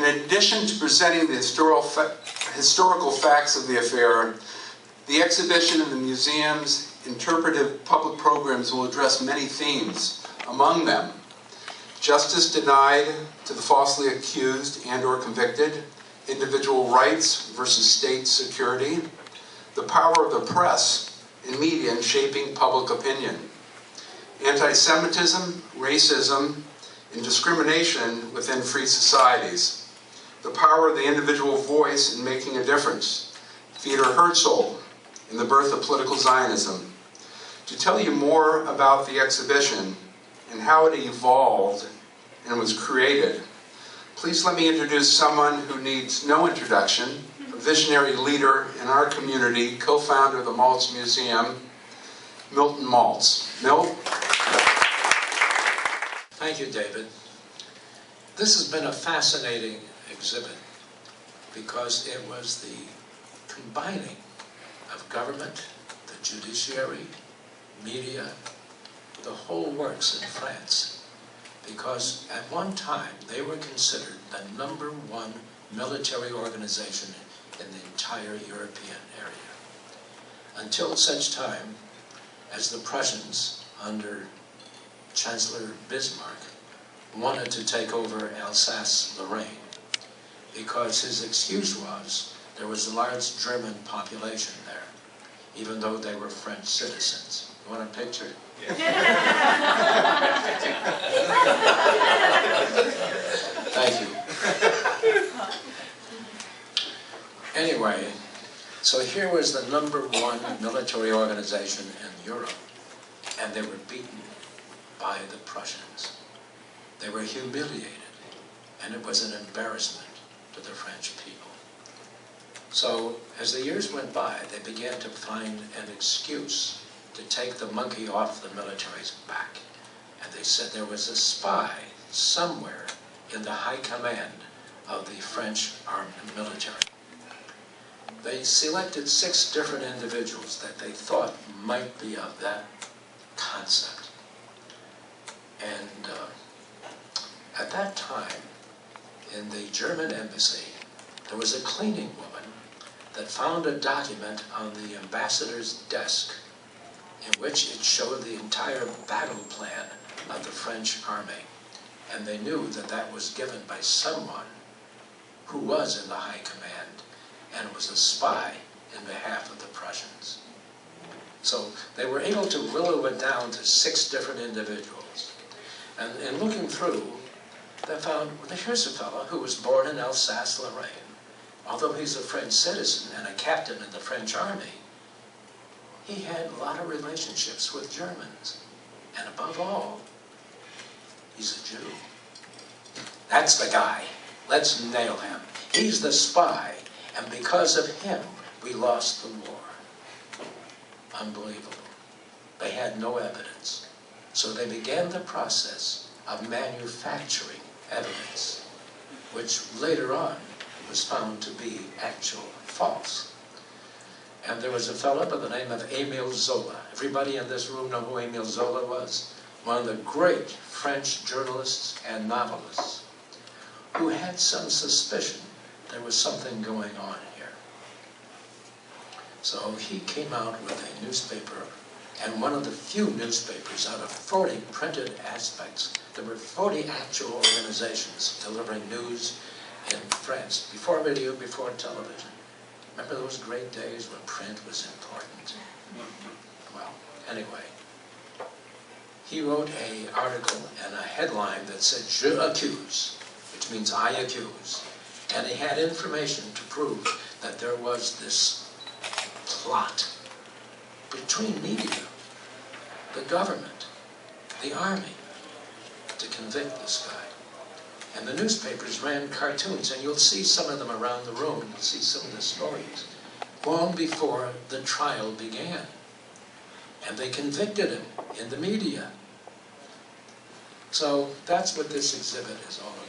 addition to presenting the historical facts of the affair, the exhibition and the museum's interpretive public programs will address many themes. Among them, justice denied to the falsely accused and or convicted, individual rights versus state security, the power of the press and media in shaping public opinion, anti-Semitism, racism, and discrimination within free societies, the power of the individual voice in making a difference, Theodor Herzl, in the birth of political Zionism. To tell you more about the exhibition and how it evolved and was created, please let me introduce someone who needs no introduction, a visionary leader in our community, co-founder of the Maltz Museum, Milton Maltz. Milt? Thank you, David. This has been a fascinating exhibit because it was the combining of government, the judiciary, media, the whole works in France, because at one time they were considered the #1 military organization in the entire European area, until such time as the Prussians, under Chancellor Bismarck, wanted to take over Alsace-Lorraine, because his excuse was there was a large German population there, even though they were French citizens. You want a picture? Thank you. Anyway, so here was the #1 military organization in Europe, and they were beaten by the Prussians. They were humiliated, and it was an embarrassment to the French people. So, as the years went by, they began to find an excuse to take the monkey off the military's back. And they said there was a spy somewhere in the high command of the French armed military. They selected 6 different individuals that they thought might be of that concept. And at that time, in the German embassy, there was a cleaning woman that found a document on the ambassador's desk in which it showed the entire battle plan of the French army. And they knew that that was given by someone who was in the high command and was a spy in behalf of the Prussians. So they were able to whittle it down to 6 different individuals. And in looking through, they found, well, here's a fellow who was born in Alsace-Lorraine. Although he's a French citizen and a captain in the French army, he had a lot of relationships with Germans. And above all, he's a Jew. That's the guy. Let's nail him. He's the spy. And because of him, we lost the war. Unbelievable. They had no evidence. So they began the process of manufacturing evidence, which later on was found to be actual false. And there was a fellow by the name of Émile Zola. Everybody in this room know who Émile Zola was? One of the great French journalists and novelists who had some suspicion there was something going on here. So he came out with a newspaper, and one of the few newspapers out of 40 printed aspects. There were 40 actual organizations delivering news in France, before video, before television. Remember those great days when print was important? Well, anyway, he wrote an article and a headline that said, "Je accuse," which means I accuse. And he had information to prove that there was this plot between media, the government, the army, to convict this guy. And the newspapers ran cartoons, and you'll see some of them around the room, and you'll see some of the stories, long before the trial began. And they convicted him in the media. So that's what this exhibit is all about.